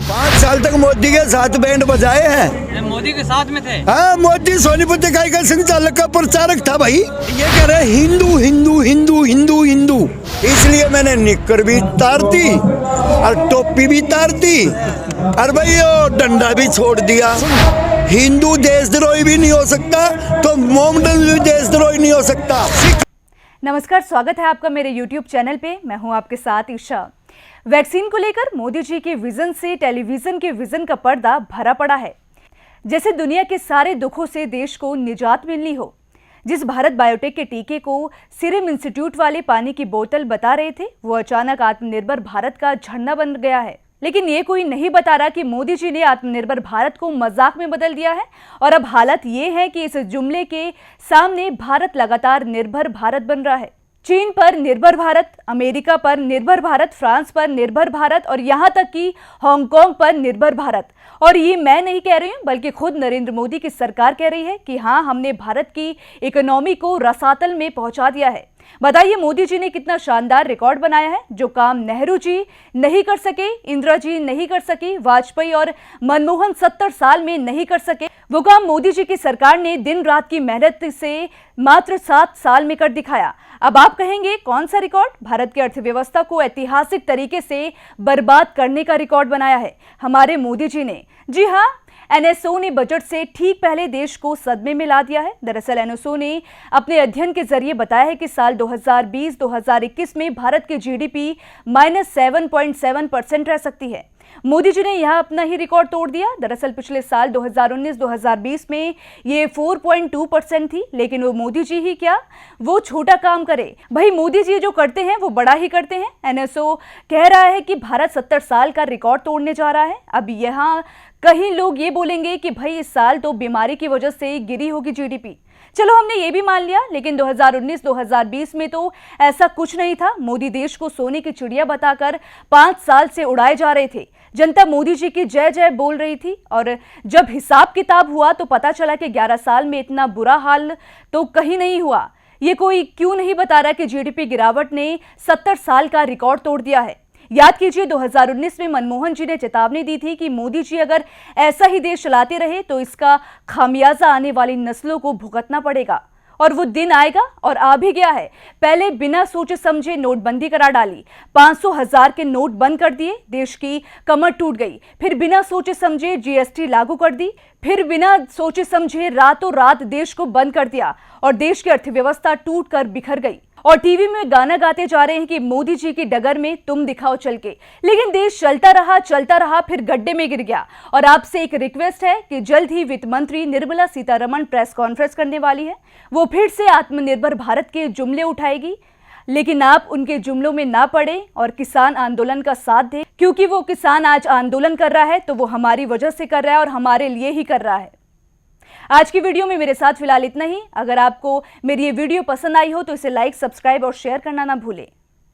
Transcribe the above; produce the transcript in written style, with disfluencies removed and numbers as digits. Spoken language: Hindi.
5 साल तक मोदी के साथ बैंड बजाए हैं। मोदी के साथ में थे। हाँ, मोदी सोनीपत इकाई का संचालक का प्रचारक था भाई। ये कह रहे हिंदू हिंदू हिंदू हिंदू हिंदू, इसलिए मैंने निक्कर भी तार दी और टोपी भी तार दी और भाई वो डंडा भी छोड़ दिया। हिंदू देशद्रोही भी नहीं हो सकता तो मोमडन भी देशद्रोही नहीं हो सकता। नमस्कार, स्वागत है आपका मेरे YouTube चैनल पे। मैं हूं आपके साथ ईशा। वैक्सीन को लेकर मोदी जी के विजन से टेलीविजन के विजन का पर्दा भरा पड़ा है। जैसे दुनिया के सारे दुखों से देश को निजात मिलनी हो। जिस भारत बायोटेक के टीके को सीरम इंस्टीट्यूट वाले पानी की बोतल बता रहे थे, वो अचानक आत्मनिर्भर भारत का झंडा बन गया है। लेकिन ये कोई नहीं बता रहा कि मोदी जी ने आत्मनिर्भर भारत को मजाक में बदल दिया है और अब हालत ये है कि इस जुमले के सामने भारत लगातार निर्भर भारत बन रहा है। चीन पर निर्भर भारत, अमेरिका पर निर्भर भारत, फ्रांस पर निर्भर भारत और यहाँ तक कि हांगकांग पर निर्भर भारत। और ये मैं नहीं कह रही हूँ, बल्कि खुद नरेंद्र मोदी की सरकार कह रही है कि हाँ, हमने भारत की इकोनॉमी को रसातल में पहुंचा दिया है। बताइए मोदी जी ने कितना शानदार रिकॉर्ड बनाया है। जो काम नेहरू जी नहीं कर सके, इंदिरा जी नहीं कर सकी, वाजपेयी और मनमोहन 70 साल में नहीं कर सके, वो काम मोदी जी की सरकार ने दिन रात की मेहनत से मात्र 7 साल में कर दिखाया। अब आप कहेंगे कौन सा रिकॉर्ड? भारत की अर्थव्यवस्था को ऐतिहासिक तरीके से बर्बाद करने का रिकॉर्ड बनाया है हमारे मोदी जी ने। जी हाँ, एनएसओ ने बजट से ठीक पहले देश को सदमे में ला दिया है। दरअसल एनएसओ ने अपने अध्ययन के जरिए बताया है कि साल 2020-2021 में भारत की जीडीपी -7.7% रह सकती है। मोदी जी ने यहां अपना ही रिकॉर्ड तोड़ दिया। दरअसल पिछले साल 2019-2020 में ये 4.2% थी, लेकिन वो मोदी जी ही क्या, वो छोटा काम करे। भाई मोदी जी जो करते हैं वो बड़ा ही करते हैं। एनएसओ कह रहा है कि भारत 70 साल का रिकॉर्ड तोड़ने जा रहा है। अब यहाँ कहीं लोग ये बोलेंगे कि भाई इस साल तो बीमारी की वजह से गिरी होगी जीडीपी। चलो हमने ये भी मान लिया, लेकिन 2019-2020 में तो ऐसा कुछ नहीं था। मोदी देश को सोने की चिड़िया बताकर 5 साल से उड़ाए जा रहे थे। जनता मोदी जी की जय जय बोल रही थी और जब हिसाब किताब हुआ तो पता चला कि 11 साल में इतना बुरा हाल तो कहीं नहीं हुआ। ये कोई क्यों नहीं बता रहा कि जीडीपी गिरावट ने 70 साल का रिकॉर्ड तोड़ दिया है। याद कीजिए 2019 में मनमोहन जी ने चेतावनी दी थी कि मोदी जी अगर ऐसा ही देश चलाते रहे तो इसका खामियाजा आने वाली नस्लों को भुगतना पड़ेगा। और वो दिन आएगा और आ भी गया है। पहले बिना सोचे समझे नोटबंदी करा डाली, 500,000 के नोट बंद कर दिए, देश की कमर टूट गई। फिर बिना सोचे समझे जीएसटी लागू कर दी, फिर बिना सोचे समझे रातों रात देश को बंद कर दिया और देश की अर्थव्यवस्था टूट कर बिखर गई। और टीवी में गाना गाते जा रहे हैं कि मोदी जी की डगर में तुम दिखाओ चल के। लेकिन देश चलता रहा, फिर गड्ढे में गिर गया। और आपसे एक रिक्वेस्ट है कि जल्द ही वित्त मंत्री निर्मला सीतारमण प्रेस कॉन्फ्रेंस करने वाली है। वो फिर से आत्मनिर्भर भारत के जुमले उठाएगी, लेकिन आप उनके जुमलों में ना पड़े और किसान आंदोलन का साथ दें, क्योंकि वो किसान आज आंदोलन कर रहा है तो वो हमारी वजह से कर रहा है और हमारे लिए ही कर रहा है। आज की वीडियो में मेरे साथ फिलहाल इतना ही। अगर आपको मेरी ये वीडियो पसंद आई हो तो इसे लाइक, सब्सक्राइब और शेयर करना ना भूलें।